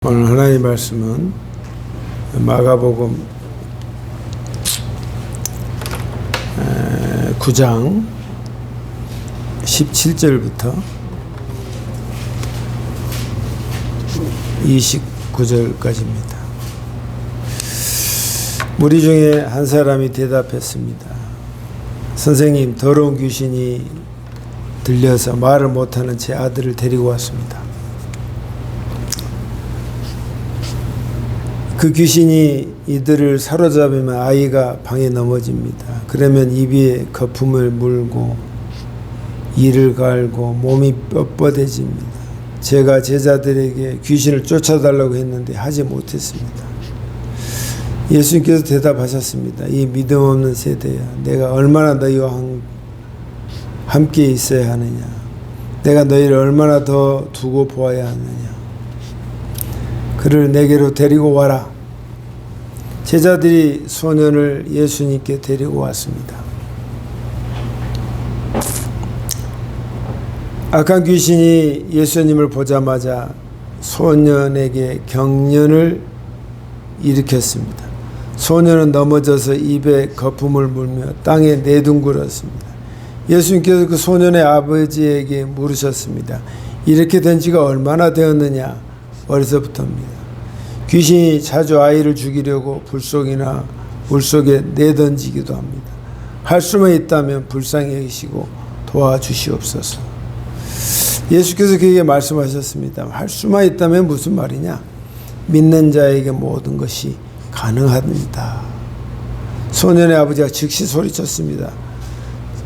오늘 하나님의 말씀은 마가복음 9장 17절부터 29절까지입니다. 무리 중에 한 사람이 대답했습니다. 선생님, 더러운 귀신이 들려서 말을 못하는 제 아들을 데리고 왔습니다. 그 귀신이 이들을 사로잡으면 아이가 방에 넘어집니다. 그러면 입 위에 거품을 물고 이를 갈고 몸이 뻣뻣해집니다. 제가 제자들에게 귀신을 쫓아달라고 했는데 하지 못했습니다. 예수님께서 대답하셨습니다. 이 믿음 없는 세대야, 내가 얼마나 너희와 함께 있어야 하느냐, 내가 너희를 얼마나 더 두고 보아야 하느냐. 그를 내게로 데리고 와라. 제자들이 소년을 예수님께 데리고 왔습니다. 악한 귀신이 예수님을 보자마자 소년에게 경련을 일으켰습니다. 소년은 넘어져서 입에 거품을 물며 땅에 내둥그렀습니다. 예수님께서 그 소년의 아버지에게 물으셨습니다. 이렇게 된 지가 얼마나 되었느냐? 어려서부터입니다. 귀신이 자주 아이를 죽이려고 불속이나 물속에 내던지기도 합니다. 할 수만 있다면 불쌍히 여기시고 도와주시옵소서. 예수께서 그에게 말씀하셨습니다. 할 수만 있다면 무슨 말이냐? 믿는 자에게 모든 것이 가능합니다. 소년의 아버지가 즉시 소리쳤습니다.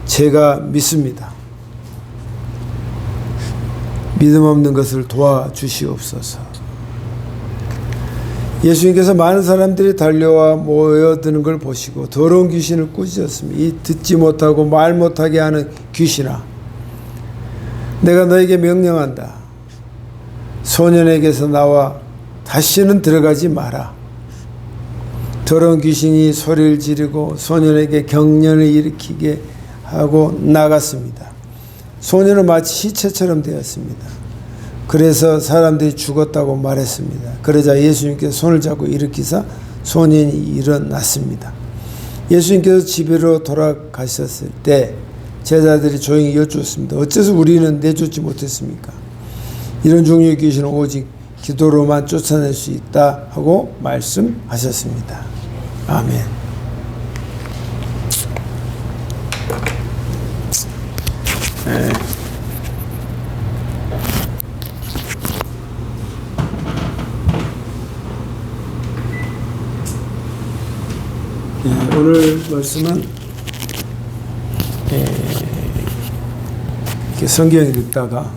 제가 믿습니다. 믿음 없는 것을 도와주시옵소서. 예수님께서 많은 사람들이 달려와 모여드는 걸 보시고 더러운 귀신을 꾸짖었습니다. 이 듣지 못하고 말 못하게 하는 귀신아, 내가 너에게 명령한다. 소년에게서 나와 다시는 들어가지 마라. 더러운 귀신이 소리를 지르고 소년에게 경련을 일으키게 하고 나갔습니다. 소년은 마치 시체처럼 되었습니다. 그래서 사람들이 죽었다고 말했습니다. 그러자 예수님께서 손을 잡고 일으키사 소년이 일어났습니다. 예수님께서 집으로 돌아가셨을 때 제자들이 조용히 여쭈었습니다. 어째서 우리는 내쫓지 못했습니까? 이런 종류의 귀신은 오직 기도로만 쫓아낼 수 있다 하고 말씀하셨습니다. 아멘. 네. 오늘 말씀은 이렇게 성경을 읽다가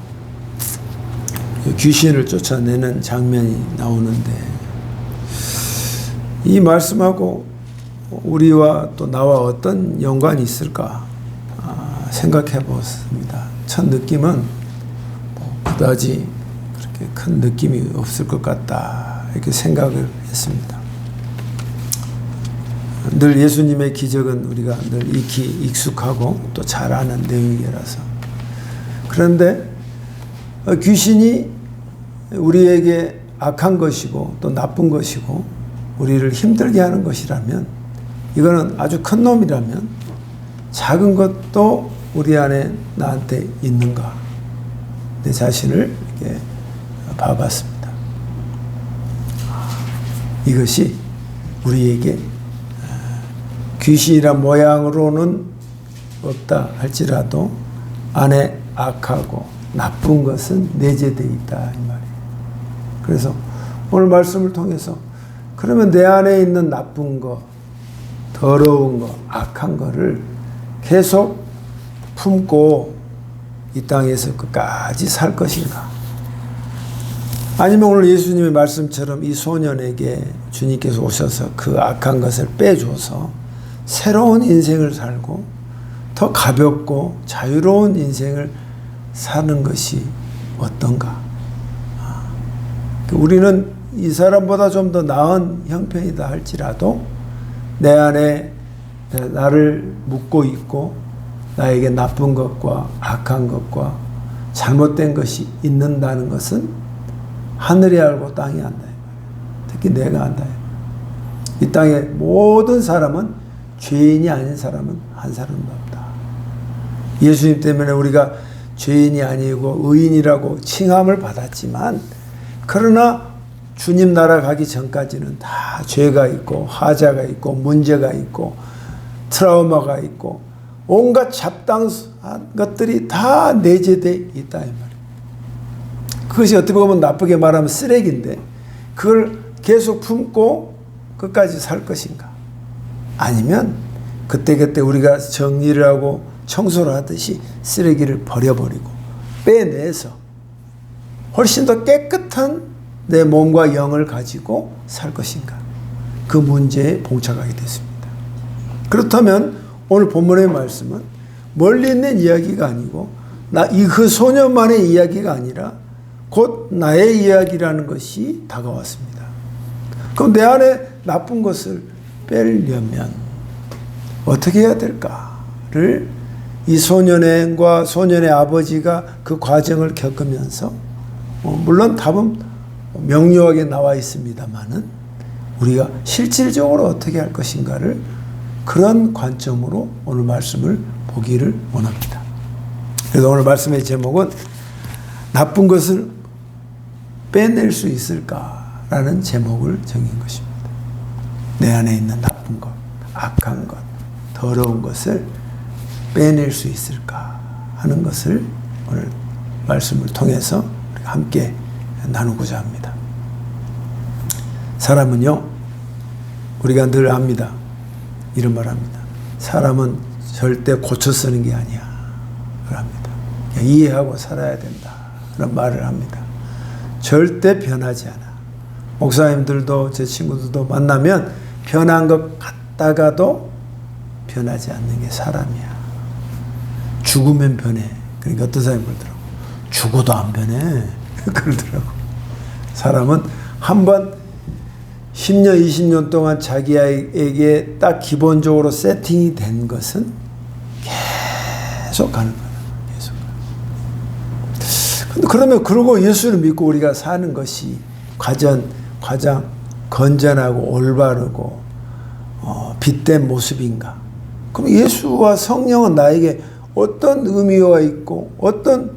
귀신을 쫓아내는 장면이 나오는데 이 말씀하고 우리와 또 나와 어떤 연관이 있을까 생각해 보았습니다. 첫 느낌은 그다지 그렇게 큰 느낌이 없을 것 같다 이렇게 생각을 했습니다. 늘 예수님의 기적은 우리가 늘 익히 익숙하고 또 잘 아는 내용이라서. 그런데 귀신이 우리에게 악한 것이고 또 나쁜 것이고 우리를 힘들게 하는 것이라면, 이거는 아주 큰 놈이라면 작은 것도 우리 안에 나한테 있는가, 내 자신을 이렇게 봐봤습니다. 이것이 우리에게 귀신이란 모양으로는 없다 할지라도 안에 악하고 나쁜 것은 내재되어 있다 이 말이에요. 그래서 오늘 말씀을 통해서 그러면 내 안에 있는 나쁜 거, 더러운 거, 악한 거를 계속 품고 이 땅에서 끝까지 살 것인가? 아니면 오늘 예수님의 말씀처럼 이 소년에게 주님께서 오셔서 그 악한 것을 빼줘서 새로운 인생을 살고 더 가볍고 자유로운 인생을 사는 것이 어떤가? 우리는 이 사람보다 좀 더 나은 형편이다 할지라도 내 안에 나를 묻고 있고 나에게 나쁜 것과 악한 것과 잘못된 것이 있는다는 것은 하늘이 알고 땅이 안다. 특히 내가 안다. 이 땅의 모든 사람은 죄인이 아닌 사람은 한 사람도 없다. 예수님 때문에 우리가 죄인이 아니고 의인이라고 칭함을 받았지만, 그러나 주님 나라 가기 전까지는 다 죄가 있고 하자가 있고 문제가 있고 트라우마가 있고 온갖 잡다한 것들이 다 내재되어 있다 이 말이에요. 그것이 어떻게 보면 나쁘게 말하면 쓰레기인데, 그걸 계속 품고 끝까지 살 것인가? 아니면 그때그때 우리가 정리를 하고 청소를 하듯이 쓰레기를 버려버리고 빼내서 훨씬 더 깨끗한 내 몸과 영을 가지고 살 것인가? 그 문제에 봉착하게 됐습니다. 그렇다면 오늘 본문의 말씀은 멀리 있는 이야기가 아니고 그 소년만의 이야기가 아니라 곧 나의 이야기라는 것이 다가왔습니다. 그럼 내 안에 나쁜 것을 빼려면 어떻게 해야 될까를 이 소년과 소년의 아버지가 그 과정을 겪으면서 물론 답은 명료하게 나와 있습니다만은 우리가 실질적으로 어떻게 할 것인가를 그런 관점으로 오늘 말씀을 보기를 원합니다. 그래서 오늘 말씀의 제목은 나쁜 것을 빼낼 수 있을까라는 제목을 정한 것입니다. 내 안에 있는 나쁜 것, 악한 것, 더러운 것을 빼낼 수 있을까 하는 것을 오늘 말씀을 통해서 우리가 함께 나누고자 합니다. 사람은요, 우리가 늘 압니다. 이런 말 합니다. 사람은 절대 고쳐 쓰는 게 아니야. 합니다. 이해하고 살아야 된다. 그런 말을 합니다. 절대 변하지 않아. 목사님들도 제 친구들도 만나면 변한 것 같다가도 변하지 않는 게 사람이야. 죽으면 변해. 그러니까 어떤 사람이 그러더라고. 죽어도 안 변해. 그러더라고. 사람은 한번 10년, 20년 동안 자기에게 딱 기본적으로 세팅이 된 것은 계속 가는 거야. 계속. 근데 그러면 그러고 예수를 믿고 우리가 사는 것이 가장 건전하고 올바르고 빛된 모습인가? 그럼 예수와 성령은 나에게 어떤 의미가 있고 어떤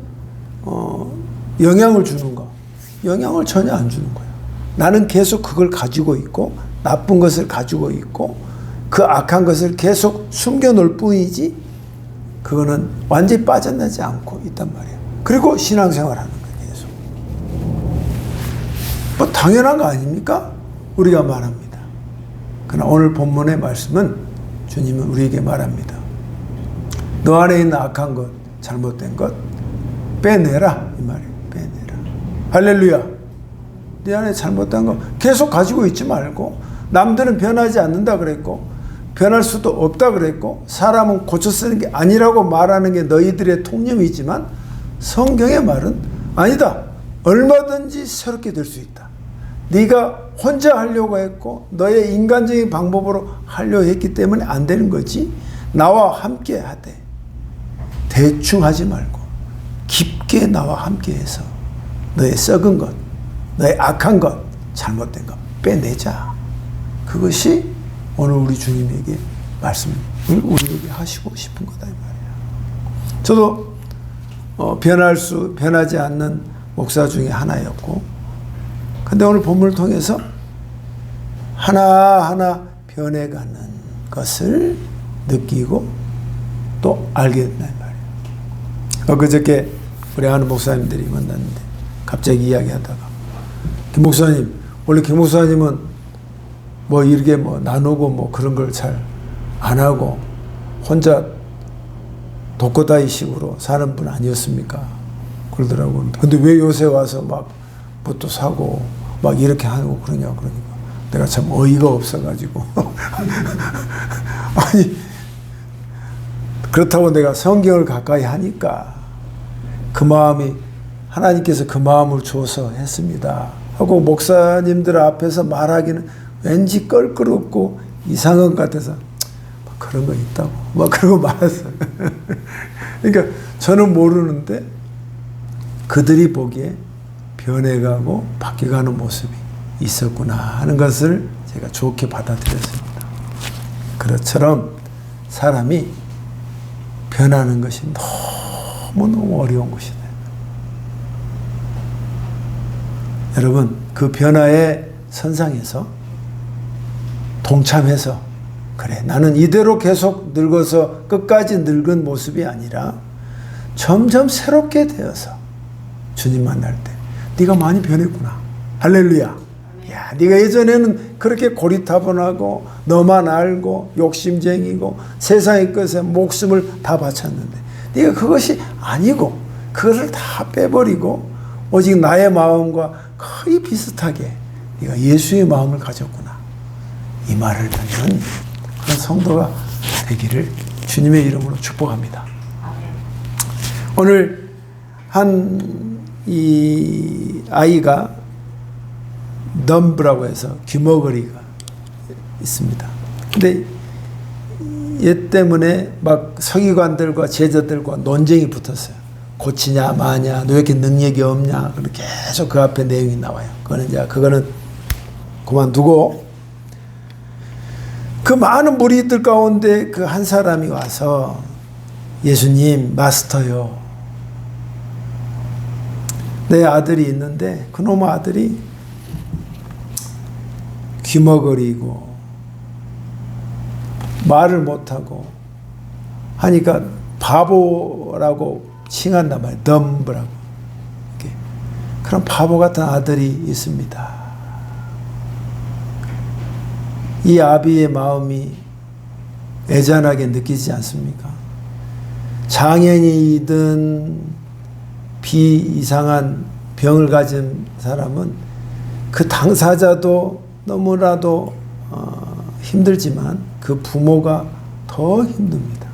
영향을 주는가? 영향을 전혀 안 주는 거야. 나는 계속 그걸 가지고 있고 나쁜 것을 가지고 있고 그 악한 것을 계속 숨겨놓을 뿐이지 그거는 완전히 빠져나지 않고 있단 말이에요. 그리고 신앙생활하는 거예요. 계속. 뭐 당연한 거 아닙니까? 우리가 말합니다. 그러나 오늘 본문의 말씀은 주님은 우리에게 말합니다. 너 안에 있는 악한 것, 잘못된 것 빼내라 이 말이에요. 빼내라. 할렐루야. 네 안에 잘못된 거 계속 가지고 있지 말고, 남들은 변하지 않는다 그랬고 변할 수도 없다 그랬고 사람은 고쳐 쓰는 게 아니라고 말하는 게 너희들의 통념이지만 성경의 말은 아니다. 얼마든지 새롭게 될 수 있다. 네가 혼자 하려고 했고 너의 인간적인 방법으로 하려고 했기 때문에 안 되는 거지. 나와 함께 하되 대충 하지 말고 깊게 나와 함께 해서 너의 썩은 것, 너의 악한 것, 잘못된 것 빼내자. 그것이 오늘 우리 주님에게 말씀을 우리에게 하시고 싶은 거다 이 말이야. 저도 변하지 않는 목사 중에 하나였고, 근데 오늘 본문을 통해서 하나하나 변해가는 것을 느끼고 또 알게 된다 이 말이야. 그저께 우리 아는 목사님들이 만났는데 갑자기 이야기하다가 김 목사님, 원래 김 목사님은 뭐 이렇게 뭐 나누고 뭐 그런 걸 잘 안 하고 혼자 독고다이식으로 사는 분 아니었습니까? 그러더라고요. 근데 왜 요새 와서 막 뭣도 사고 막 이렇게 하고 그러냐 그러니까 내가 참 어이가 없어가지고 아니 그렇다고 내가 성경을 가까이 하니까 그 마음이 하나님께서 그 마음을 줘서 했습니다 하고 목사님들 앞에서 말하기는 왠지 껄끄럽고 이상한 것 같아서 그런 거 있다고 막 그러고 말았어요. 그러니까 저는 모르는데 그들이 보기에 변해가고 바뀌어가는 모습이 있었구나 하는 것을 제가 좋게 받아들였습니다. 그것처럼 사람이 변하는 것이 너무너무 어려운 것이다. 여러분, 그 변화의 선상에서 동참해서, 그래, 나는 이대로 계속 늙어서 끝까지 늙은 모습이 아니라 점점 새롭게 되어서 주님 만날 때 네가 많이 변했구나. 할렐루야. 야, 네가 예전에는 그렇게 고리타분하고 너만 알고 욕심쟁이고 세상의 것에 목숨을 다 바쳤는데 네가 그것이 아니고 그것을 다 빼버리고 오직 나의 마음과 거의 비슷하게 네가 예수의 마음을 가졌구나. 이 말을 듣는 그런 성도가 되기를 주님의 이름으로 축복합니다. 오늘 이 아이가 덤브라고 해서 귀머거리가 있습니다. 근데 얘 때문에 막 서기관들과 제자들과 논쟁이 붙었어요. 고치냐 마냐, 너 왜 이렇게 능력이 없냐, 계속 그 앞에 내용이 나와요. 그거는 그만두고, 그 많은 무리들 가운데 그 한 사람이 와서 예수님, 마스터요, 내 아들이 있는데 그놈의 아들이 귀머거리고 말을 못하고 하니까 바보라고 칭한단 말이에요. 덤브라고. 그런 바보 같은 아들이 있습니다. 이 아비의 마음이 애잔하게 느끼지 않습니까? 장애인이든 비이상한 병을 가진 사람은 그 당사자도 너무나도 힘들지만 그 부모가 더 힘듭니다.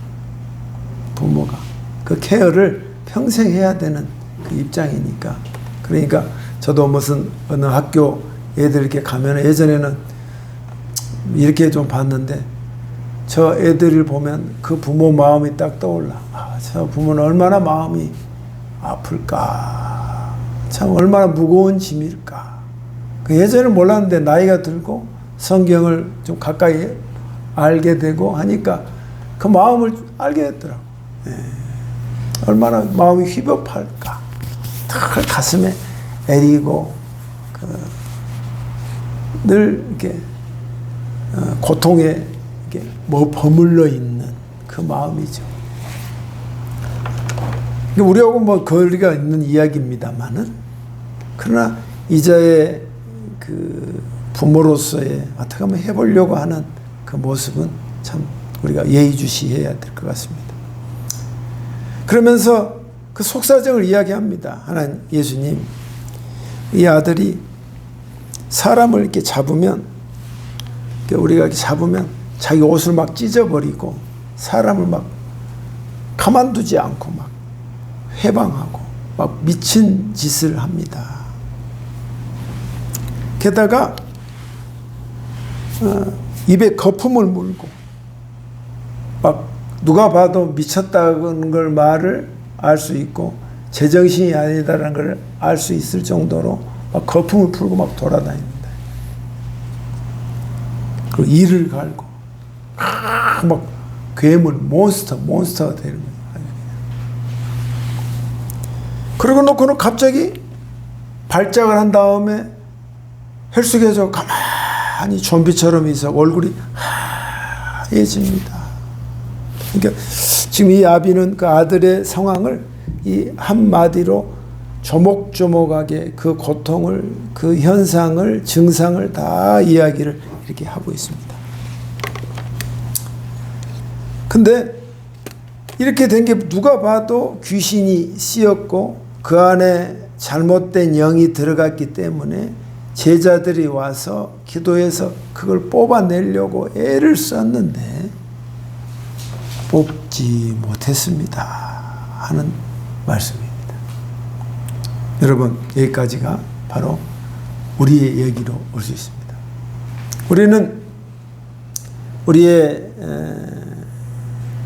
부모가 그 케어를 평생 해야 되는 그 입장이니까. 그러니까 저도 무슨 어느 학교 애들 이렇게 가면 예전에는 이렇게 좀 봤는데 저 애들을 보면 그 부모 마음이 딱 떠올라. 아, 저 부모는 얼마나 마음이 아플까. 참 얼마나 무거운 짐일까. 예전에는 몰랐는데 나이가 들고 성경을 좀 가까이 알게 되고 하니까 그 마음을 알게 됐더라고. 얼마나 마음이 휘법할까. 가슴에 애리고 늘 이렇게 고통에 이렇게 버물러 있는 그 마음이죠. 우리하고 거리가 있는 이야기입니다만은, 그러나 이자의 그 부모로서의 어떻게 하면 해보려고 하는 그 모습은 참 우리가 예의주시해야 될 것 같습니다. 그러면서 그 속사정을 이야기합니다. 하나님, 예수님, 이 아들이 사람을 이렇게 잡으면, 우리가 이렇게 잡으면 자기 옷을 막 찢어버리고 사람을 막 가만두지 않고 막 해방하고 막 미친 짓을 합니다. 게다가 입에 거품을 물고 막 누가 봐도 미쳤다는 걸 말을 알 수 있고 제정신이 아니다라는 걸 알 수 있을 정도로 막 거품을 풀고 막 돌아다닙니다. 그리고 이를 갈고 막 괴물, 몬스터가 되는 거예요. 그러고 놓고는 갑자기 발작을 한 다음에 헬스계에서 가만히 좀비처럼 있어 얼굴이 하얘집니다. 그러니까 지금 이 아비는 그 아들의 상황을 이 한마디로 조목조목하게 그 고통을, 그 현상을, 증상을 다 이야기를 이렇게 하고 있습니다. 근데 이렇게 된 게 누가 봐도 귀신이 씌었고 그 안에 잘못된 영이 들어갔기 때문에 제자들이 와서 기도해서 그걸 뽑아내려고 애를 썼는데 뽑지 못했습니다 하는 말씀입니다. 여러분, 여기까지가 바로 우리의 얘기로 올 수 있습니다. 우리는 우리의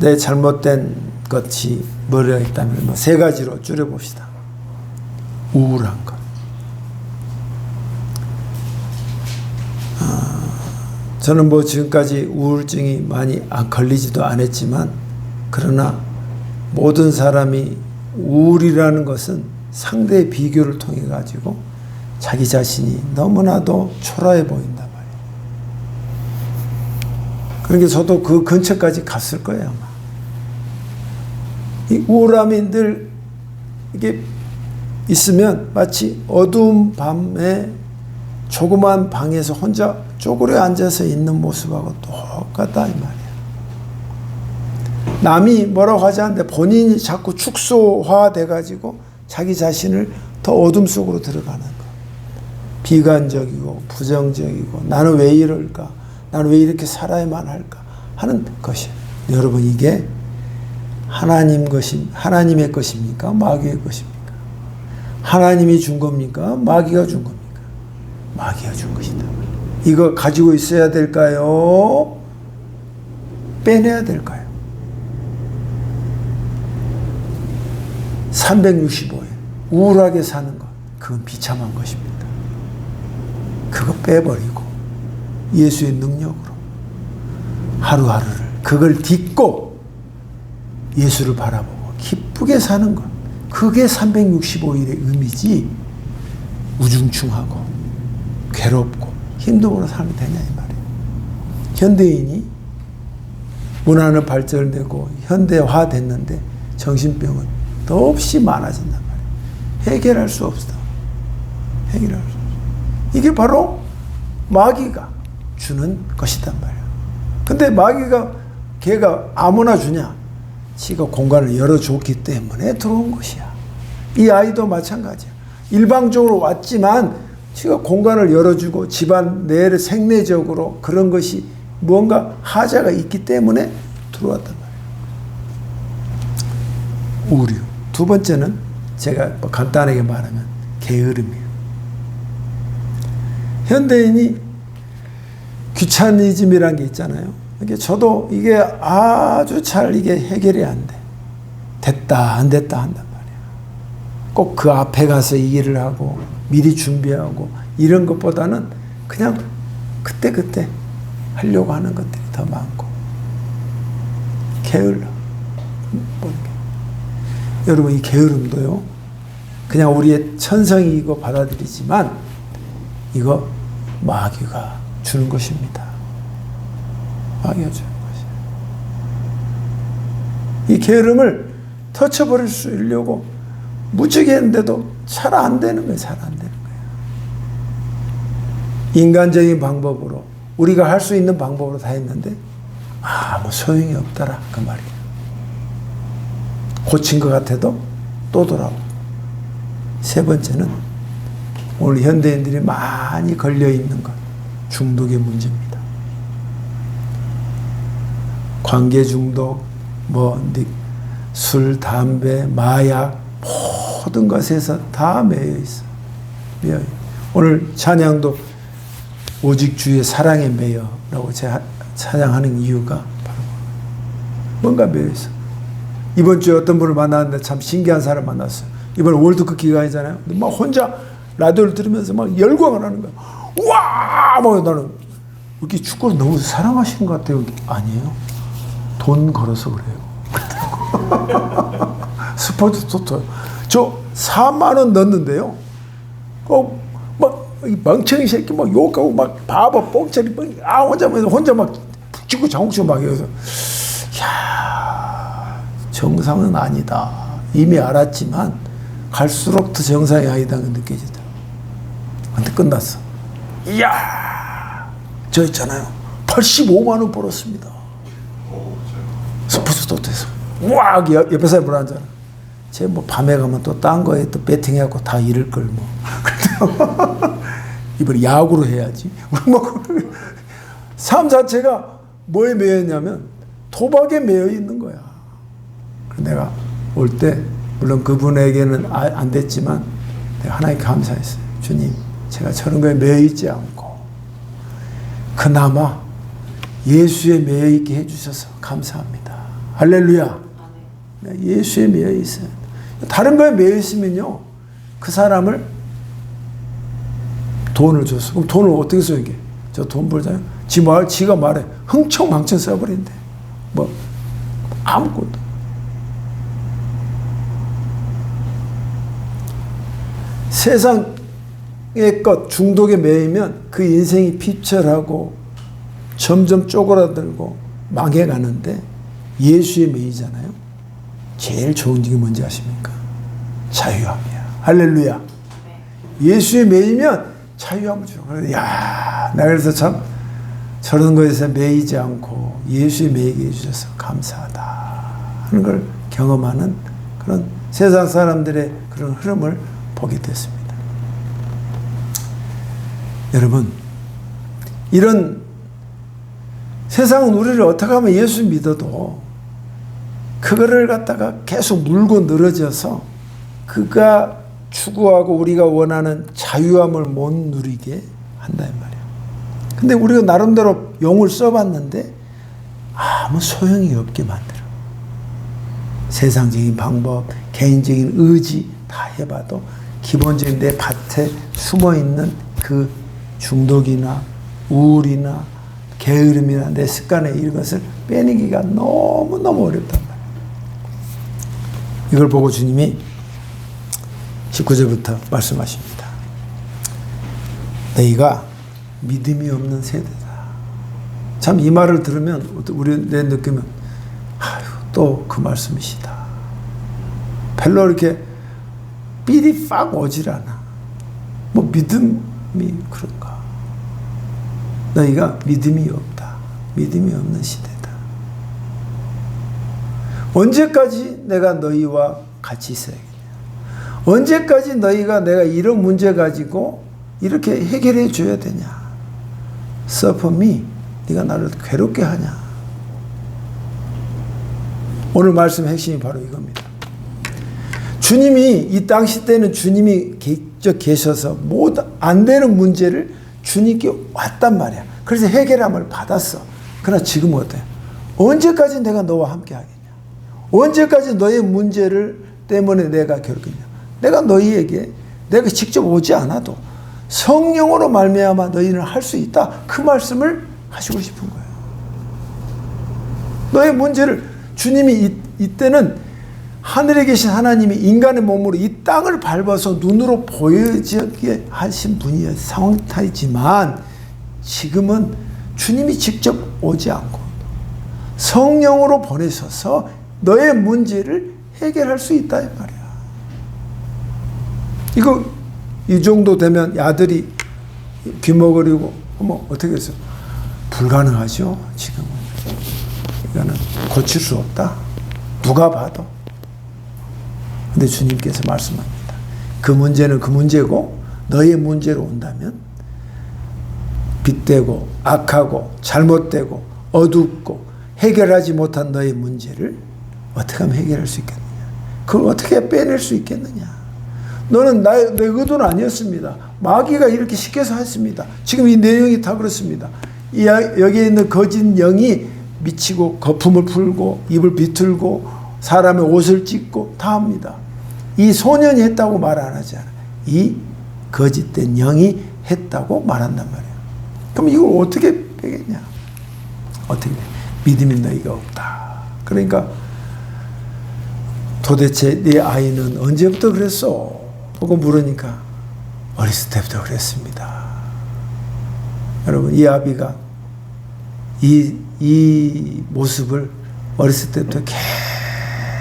내 잘못된 것이 뭐라 했다면 세 가지로 줄여봅시다. 우울한 것, 저는 뭐 지금까지 우울증이 많이 걸리지도 않았지만, 그러나 모든 사람이 우울이라는 것은 상대의 비교를 통해 가지고 자기 자신이 너무나도 초라해 보인단 말이에요. 그러니까 저도 그 근처까지 갔을 거예요, 아마. 이 우울함이 늘 이게 있으면 마치 어두운 밤에 조그만 방에서 혼자 쪼그려 앉아서 있는 모습하고 똑같다 이 말이에요. 남이 뭐라고 하지 않는데 본인이 자꾸 축소화돼 가지고 자기 자신을 더 어둠 속으로 들어가는 거. 비관적이고 부정적이고 나는 왜 이럴까? 나는 왜 이렇게 살아야만 할까? 하는 것이에요. 여러분, 이게 하나님의 것입니까? 마귀의 것입니까? 하나님이 준 겁니까? 마귀가 준 겁니까? 마귀가 준 것이다. 이거 가지고 있어야 될까요? 빼내야 될까요? 365일 우울하게 사는 것, 그건 비참한 것입니다. 그거 빼버리고 예수의 능력으로 하루하루를 그걸 딛고 예수를 바라보고 기쁘게 사는 것, 그게 365일의 의미지 우중충하고 괴롭고 힘듦으로 살면 되냐 이 말이에요. 현대인이 문화는 발전되고 현대화됐는데 정신병은 더없이 많아진단 말이에요. 해결할 수 없어. 해결할 수 없어. 이게 바로 마귀가 주는 것이단 말이에요. 근데 마귀가 걔가 아무나 주냐? 지가 공간을 열어줬기 때문에 들어온 것이야. 이 아이도 마찬가지야. 일방적으로 왔지만 지가 공간을 열어주고 집안 내 생내적으로 그런 것이 무언가 하자가 있기 때문에 들어왔단 말이에요. 우려. 두 번째는 제가 간단하게 말하면 게으름이에요. 현대인이 귀차니즘이라는 게 있잖아요. 이게 저도 이게 아주 잘 이게 해결이 안 돼. 됐다 안 됐다 한단 말이야. 꼭 그 앞에 가서 이 일을 하고 미리 준비하고 이런 것보다는 그냥 그때 하려고 하는 것들이 더 많고 게을러. 여러분, 이 게으름도요, 그냥 우리의 천성이고 받아들이지만 이거 마귀가 주는 것입니다. 마귀가 주는 것이에요. 이 게으름을 터쳐버릴 수 있려고 무지개 했는데도 잘 안 되는 거예요. 잘 안 되는 거예요. 인간적인 방법으로 우리가 할 수 있는 방법으로 다 했는데 아무 소용이 없더라 그 말이에요. 고친 것 같아도 또 돌아오고. 세 번째는 오늘 현대인들이 많이 걸려있는 것, 중독의 문제입니다. 관계 중독, 술, 담배, 마약 모든 것에서 다 매여 있어. 매여. 오늘 찬양도 오직 주의 사랑에 매여라고 제가 찬양하는 이유가 바로 뭔가 매여 있어. 이번 주에 어떤 분을 만났는데 참 신기한 사람 만났어요. 이번 월드컵 기간이잖아요. 막 혼자 라디오를 들으면서 막 열광을 하는 거야. 와! 막 나는 이렇게 축구를 너무 사랑하시는 것 같아요. 아니에요. 돈 걸어서 그래요. 스포츠 토토. 저 4만 원 넣었는데요. 이 멍청이 새끼 막 욕하고 막 바보 뽕짜리 혼자 막 찍고 장욱치고 막 해서 야, 정상은 아니다. 이미 알았지만 갈수록 더 정상이 아니다는 게 느껴지더라고. 근데 끝났어. 이야, 저 있잖아요. 85만 원 벌었습니다. 스포츠 토토에서. 우와, 옆에 사람이 뭐라 하잖아. 쟤 뭐 밤에 가면 또 딴 거에 또 배팅해갖고 다 잃을 걸 뭐. 이번에 야구로 해야지. 삶 자체가 뭐에 매여 있냐면 도박에 매여 있는 거야. 내가 올 때 물론 그분에게는 안 됐지만 내가 하나님께 감사했어요. 주님, 제가 저런 거에 매여 있지 않고 그나마 예수에 매여 있게 해주셔서 감사합니다. 할렐루야. 예수에 매여 있어요. 다른 거에 매여 있으면요, 그 사람을 돈을 줬어. 그럼 돈을 어떻게 써요, 이게? 저 돈 벌잖아요. 지가 말해. 흥청망청 써버린대. 뭐, 아무것도. 세상의 것, 중독에 매이면 그 인생이 피철하고 점점 쪼그라들고 망해가는데 예수에 매이잖아요. 제일 좋은 게 뭔지 아십니까? 자유함이야. 할렐루야. 예수에 매이면 자유함을 줘. 야, 나 그래서 참 저런 거에서 매이지 않고 예수에 매이게 해주셔서 감사하다 하는 걸 경험하는 그런 세상 사람들의 그런 흐름을 보게 됐습니다. 여러분, 이런 세상은 우리를 어떻게 하면 예수 믿어도 그거를 갖다가 계속 물고 늘어져서 그가 추구하고 우리가 원하는 자유함을 못 누리게 한다 이 말이에요. 근데 우리가 나름대로 용을 써봤는데 아무 소용이 없게 만들어. 세상적인 방법, 개인적인 의지 다 해봐도 기본적인 내 밭에 숨어있는 그 중독이나 우울이나 게으름이나 내 습관에 이런 것을 빼내기가 너무너무 어렵단 말이에요. 이걸 보고 주님이 19절부터 말씀하십니다. 너희가 믿음이 없는 세대다. 참 이 말을 들으면 우리 내 느낌은 또 그 말씀이시다. 별로 이렇게 삘이 팍 오질 않아. 뭐 믿음이 그런가. 너희가 믿음이 없다. 믿음이 없는 시대다. 언제까지 내가 너희와 같이 있어야겠냐. 언제까지 너희가 내가 이런 문제 가지고 이렇게 해결해 줘야 되냐. Suffer me. 네가 나를 괴롭게 하냐. 오늘 말씀 핵심이 바로 이겁니다. 주님이 이 당시 때는 주님이 계셔서 안 되는 문제를 주님께 왔단 말이야. 그래서 해결함을 받았어. 그러나 지금은 어때요? 언제까지 내가 너와 함께 하겠냐? 언제까지 너의 문제를 때문에 내가 괴롭겠냐? 내가 너희에게 내가 직접 오지 않아도 성령으로 말미암아 너희는 할 수 있다. 그 말씀을 하시고 싶은 거예요. 너의 문제를 주님이 이때는 하늘에 계신 하나님이 인간의 몸으로 이 땅을 밟아서 눈으로 보여지게 하신 분이었 상태이지만 지금은 주님이 직접 오지 않고 성령으로 보내셔서 너의 문제를 해결할 수 있다 이 말이야. 이거 이 정도 되면 아들이 귀머거리고 어떻게 해서 불가능하죠. 지금은 이거는 고칠 수 없다. 누가 봐도. 근데 주님께서 말씀합니다. 그 문제는 그 문제고 너의 문제로 온다면 빗대고 악하고 잘못되고 어둡고 해결하지 못한 너의 문제를 어떻게 하면 해결할 수 있겠느냐. 그걸 어떻게 빼낼 수 있겠느냐. 너는 내 의도는 아니었습니다. 마귀가 이렇게 시켜서 했습니다. 지금 이 내용이 다 그렇습니다. 여기에 있는 거짓 영이 미치고 거품을 풀고 입을 비틀고 사람의 옷을 찢고 다 합니다. 이 소년이 했다고 말 안 하지 않아요. 이 거짓된 영이 했다고 말한단 말이에요. 그럼 이걸 어떻게 빼겠냐? 어떻게 믿음이 너희가 없다. 그러니까 도대체 네 아이는 언제부터 그랬어? 보고 물으니까 어렸을 때부터 그랬습니다. 여러분 이 아비가 이 모습을 어렸을 때부터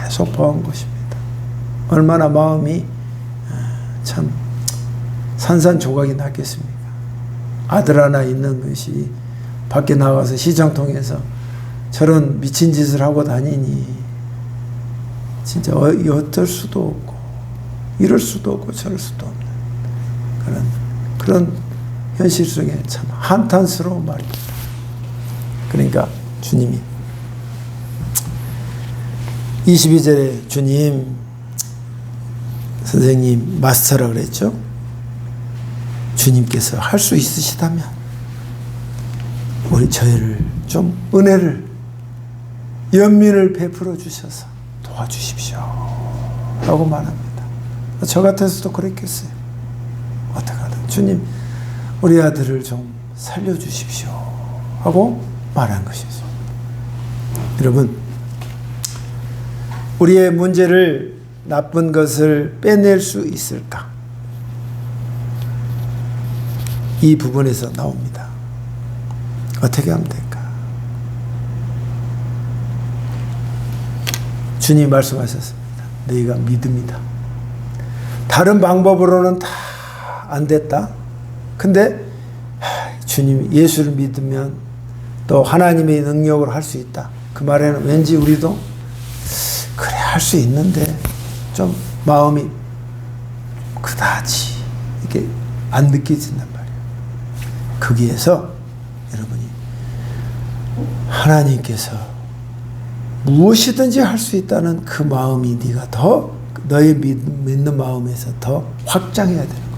계속 보아온 것입니다. 얼마나 마음이 참 산산조각이 났겠습니까? 아들 하나 있는 것이 밖에 나가서 시장통에서 저런 미친 짓을 하고 다니니 진짜 어쩔 수도 없고 이럴 수도 없고 저럴 수도 없는 그런 현실 속에 참 한탄스러운 말입니다. 그러니까 주님이 22절에 주님 선생님 마스터라 그랬죠. 주님께서 할 수 있으시다면 우리 저희를 좀 은혜를 연민을 베풀어 주셔서 도와주십시오 라고 말합니다. 저 같아서도 그랬겠어요. 어떡하든 주님 우리 아들을 좀 살려주십시오 하고 말한 것이죠. 여러분, 우리의 문제를, 나쁜 것을 빼낼 수 있을까? 이 부분에서 나옵니다. 어떻게 하면 될까? 주님이 말씀하셨습니다. 너희가 믿음이다. 다른 방법으로는 다 안 됐다. 근데 주님, 예수를 믿으면 또 하나님의 능력으로 할 수 있다. 그 말에는 왠지 우리도 그래 할 수 있는데 좀 마음이 그다지 이게 안 느껴진단 말이에요. 거기에서 여러분이 하나님께서 무엇이든지 할 수 있다는 그 마음이 네가 더 너의 믿는 마음에서 더 확장해야 되는 거예요.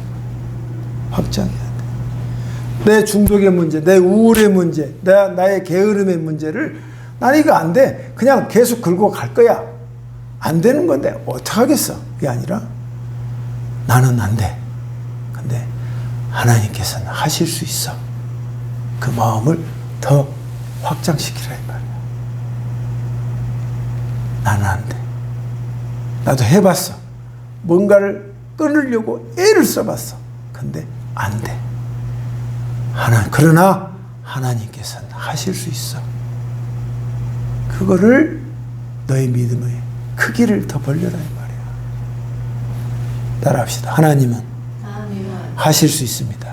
확장해야 돼. 내 중독의 문제, 내 우울의 문제, 나의 게으름의 문제를 나는 이거 안 돼. 그냥 계속 긁고 갈 거야. 안 되는 건데 어떡하겠어. 그게 아니라 나는 안 돼. 근데 하나님께서는 하실 수 있어. 그 마음을 더 확장시키라 이 말이야. 나는 안 돼. 나도 해봤어. 뭔가를 끊으려고 애를 써봤어. 근데 안 돼. 그러나 하나님께서는 하실 수 있어. 그거를 너의 믿음의 크기를 더 벌려라 이 말이야. 따라합시다. 하나님은 하실 수 있습니다.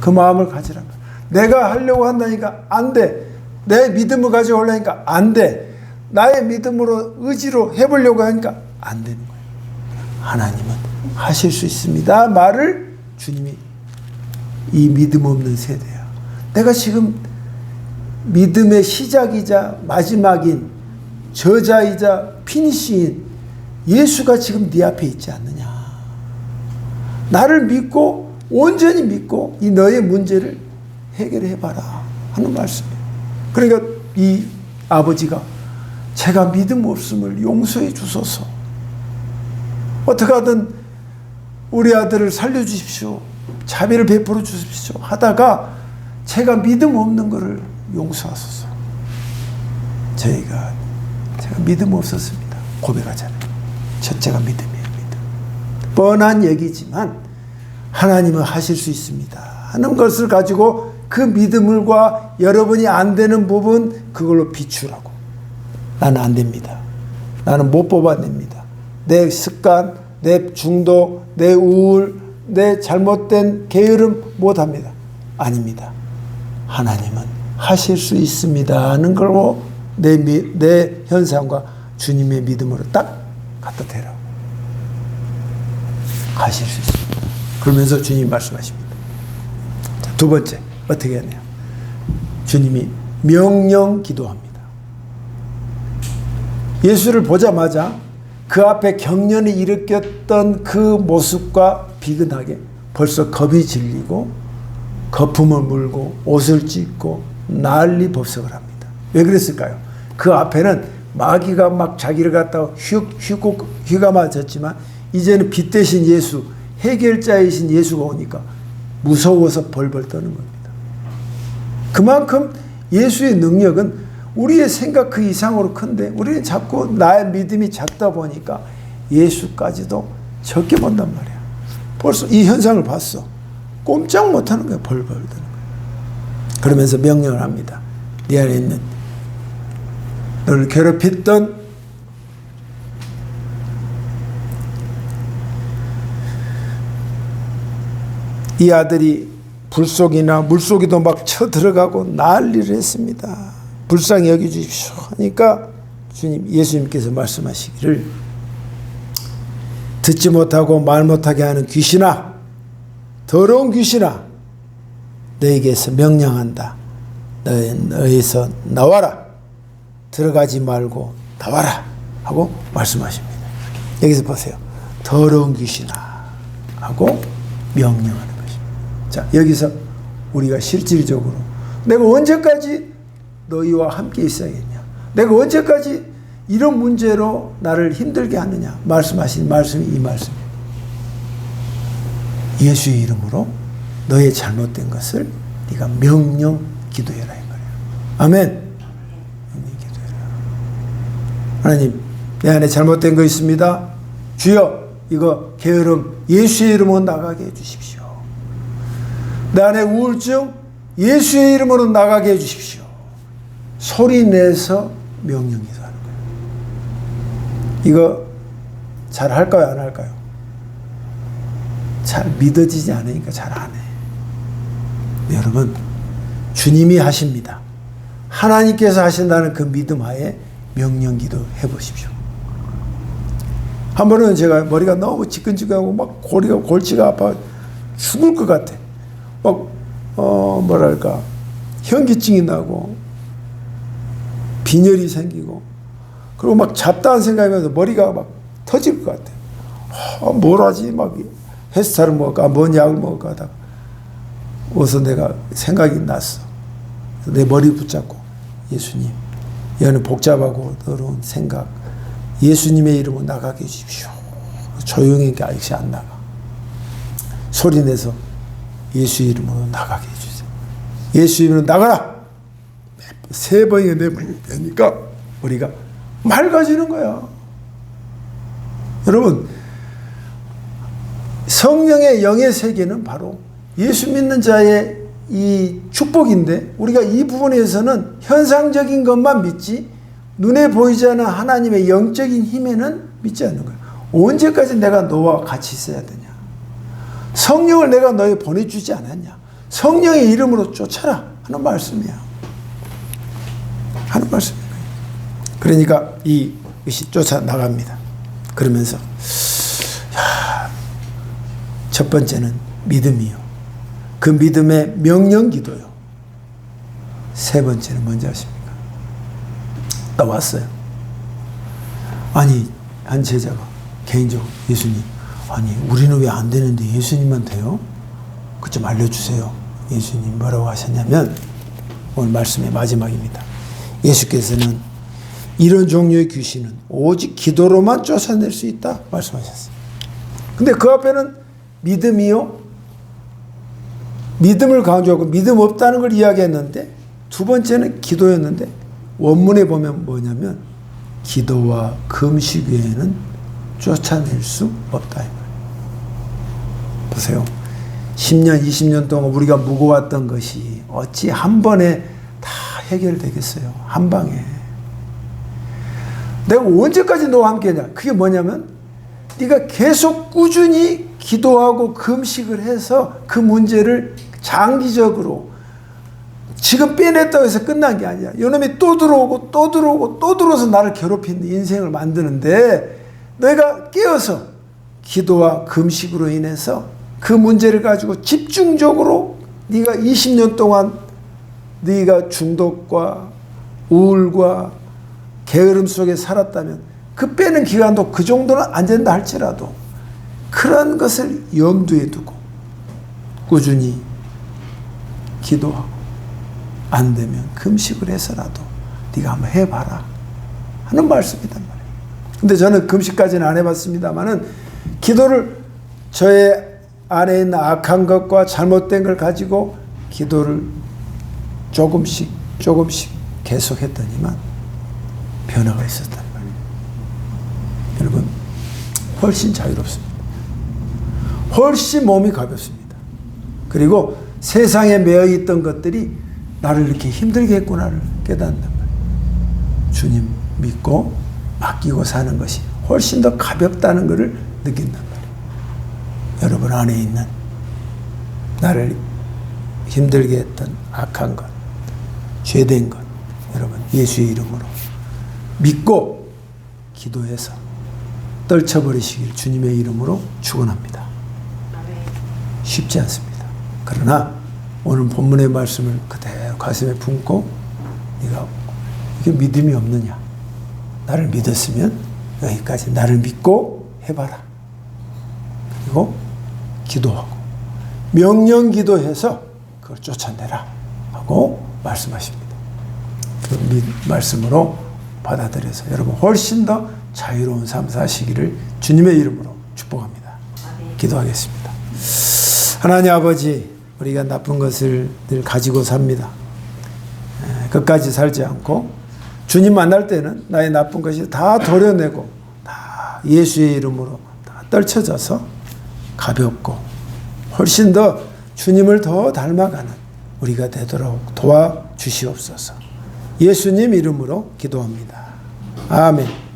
그 마음을 가지라. 내가 하려고 한다니까 안 돼. 내 믿음을 가지고 하려니까 안 돼. 나의 믿음으로 의지로 해보려고 하니까 안 되는 거예요. 하나님은 하실 수 있습니다. 말을 주님이 이 믿음 없는 세대야. 내가 지금 믿음의 시작이자 마지막인 저자이자 피니시인 예수가 지금 네 앞에 있지 않느냐. 나를 믿고 온전히 믿고 이 너의 문제를 해결해봐라 하는 말씀이에요. 그러니까 이 아버지가 제가 믿음 없음을 용서해 주소서. 어떻게 하든 우리 아들을 살려주십시오. 자비를 베풀어 주십시오. 하다가 제가 믿음 없는 것을 용서하소서. 제가 믿음 없었습니다. 고백하잖아요. 첫째가 믿음이에요. 믿음. 뻔한 얘기지만 하나님은 하실 수 있습니다 하는 것을 가지고 그 믿음과 여러분이 안 되는 부분 그걸로 비추라고. 나는 안 됩니다. 나는 못 뽑아냅니다. 내 습관, 내 중독, 내 우울, 내 잘못된 게으름 못합니다. 아닙니다. 하나님은 하실 수 있습니다 하는 걸로 내 현상과 주님의 믿음으로 딱 갖다 대라고. 하실 수 있습니다. 그러면서 주님이 말씀하십니다. 자, 두 번째 어떻게 하냐. 주님이 명령 기도합니다. 예수를 보자마자 그 앞에 경련이 일으켰던 그 모습과 비근하게 벌써 겁이 질리고 거품을 물고 옷을 찢고 난리 법석을 합니다. 왜 그랬을까요? 그 앞에는 마귀가 막 자기를 갖다가 휘가 맞았지만 이제는 빛 대신 예수, 해결자이신 예수가 오니까 무서워서 벌벌 떠는 겁니다. 그만큼 예수의 능력은 우리의 생각 그 이상으로 큰데 우리는 자꾸 나의 믿음이 작다 보니까 예수까지도 적게 본단 말이야. 벌써 이 현상을 봤어. 꼼짝 못하는 거야. 벌벌 드는 거야. 그러면서 명령을 합니다. 네 안에 있는 너를 괴롭혔던 이 아들이 불속이나 물속에도 막 쳐들어가고 난리를 했습니다. 불쌍히 여겨주십시오 하니까 예수님께서 말씀하시기를 듣지 못하고 말 못하게 하는 귀신아, 더러운 귀신아, 너에게서 명령한다. 너에서 나와라. 들어가지 말고 나와라 하고 말씀하십니다. 여기서 보세요. 더러운 귀신아 하고 명령하는 것입니다. 자, 여기서 우리가 실질적으로 내가 언제까지 너희와 함께 있어야겠냐? 내가 언제까지 이런 문제로 나를 힘들게 하느냐? 말씀하신 말씀이 이 말씀이에요. 예수의 이름으로 너의 잘못된 것을 네가 명령 기도해라 이 말이에요. 아멘. 명령 기도해라. 하나님, 내 안에 잘못된 거 있습니다. 주여, 이거 게으름 예수의 이름으로 나가게 해주십시오. 내 안에 우울증 예수의 이름으로 나가게 해주십시오. 소리 내서 명령 기도하는 거예요. 이거 잘 할까요, 안 할까요? 잘 믿어지지 않으니까 잘 안 해. 여러분, 주님이 하십니다. 하나님께서 하신다는 그 믿음 하에 명령 기도 해보십시오. 한 번은 제가 머리가 너무 지끈지끈하고 막 골치가 아파 죽을 것 같아. 막 뭐랄까 현기증이 나고 빈혈이 생기고 그리고 막 잡다한 생각이 나서 머리가 막 터질 것 같아. 뭘 하지? 막 헬스타를 먹을까? 뭔 약을 먹을까 하다가 어서 내가 생각이 났어. 내 머리 붙잡고 예수님, 여는 복잡하고 어려운 생각 예수님의 이름으로 나가게 해주십시오. 조용히 아직이 안 나가. 소리 내서 예수 이름으로 나가게 해주세요. 예수 이름으로 나가라. 3번이나 내보니까 머리가 맑아지는 거야. 여러분, 성령의 영의 세계는 바로 예수 믿는 자의 이 축복인데 우리가 이 부분에서는 현상적인 것만 믿지 눈에 보이지 않는 하나님의 영적인 힘에는 믿지 않는 거야. 언제까지 내가 너와 같이 있어야 되냐? 성령을 내가 너에 보내주지 않았냐? 성령의 이름으로 쫓아라 하는 말씀이야. 하는 말씀이야. 그러니까 이것이 쫓아나갑니다. 그러면서 첫 번째는 믿음이요. 그 믿음의 명령 기도요. 3번째는 뭔지 아십니까? 왔어요. 아니, 한 제자가 개인적으로 예수님, 아니 우리는 왜 안 되는데 예수님만 돼요? 그것 좀 알려주세요. 예수님 뭐라고 하셨냐면 오늘 말씀의 마지막입니다. 예수께서는 이런 종류의 귀신은 오직 기도로만 쫓아낼 수 있다 말씀하셨어요. 근데 그 앞에는 믿음이요, 믿음을 강조하고 믿음 없다는 걸 이야기했는데 두 번째는 기도였는데 원문에 보면 뭐냐면 기도와 금식 외에는 쫓아낼 수 없다. 보세요. 10년, 20년 동안 우리가 묵어왔던 것이 어찌 한 번에 다 해결되겠어요. 한 방에. 내가 언제까지 너와 함께냐? 그게 뭐냐면 네가 계속 꾸준히 기도하고 금식을 해서 그 문제를 장기적으로 지금 빼냈다고 해서 끝난 게 아니야. 이놈이 또 들어오고 또 들어오고 또 들어와서 나를 괴롭히는 인생을 만드는데 내가 깨어서 기도와 금식으로 인해서 그 문제를 가지고 집중적으로 네가 20년 동안 네가 중독과 우울과 게으름 속에 살았다면 그 빼는 기간도 그 정도는 안 된다 할지라도 그런 것을 염두에 두고 꾸준히 기도하고 안 되면 금식을 해서라도 네가 한번 해봐라 하는 말씀이단 말이에요. 근데 저는 금식까지는 안 해봤습니다만은 기도를 저의 안에 있는 악한 것과 잘못된 걸 가지고 기도를 조금씩 계속했더니만 변화가 있었단 말이에요. 여러분, 훨씬 자유롭습니다. 훨씬 몸이 가볍습니다. 그리고 세상에 매여 있던 것들이 나를 이렇게 힘들게 했구나를 깨닫는단 말이에요. 주님 믿고 맡기고 사는 것이 훨씬 더 가볍다는 것을 느낀단 말이에요. 여러분 안에 있는 나를 힘들게 했던 악한 것, 죄된 것, 여러분 예수의 이름으로 믿고 기도해서 떨쳐버리시길 주님의 이름으로 축원합니다. 쉽지 않습니다. 그러나 오늘 본문의 말씀을 그대로 가슴에 품고 네가 이게 믿음이 없느냐? 나를 믿었으면 여기까지 나를 믿고 해봐라. 그리고 기도하고 명령 기도해서 그걸 쫓아내라 하고 말씀하십니다. 그 말씀으로 받아들여서 여러분 훨씬 더 자유로운 삶 사시기를 주님의 이름으로 축복합니다. 기도하겠습니다. 하나님 아버지, 우리가 나쁜 것을 늘 가지고 삽니다. 끝까지 살지 않고 주님 만날 때는 나의 나쁜 것이 다 도려내고 다 예수의 이름으로 다 떨쳐져서 가볍고 훨씬 더 주님을 더 닮아가는 우리가 되도록 도와주시옵소서. 예수님 이름으로 기도합니다. 아멘.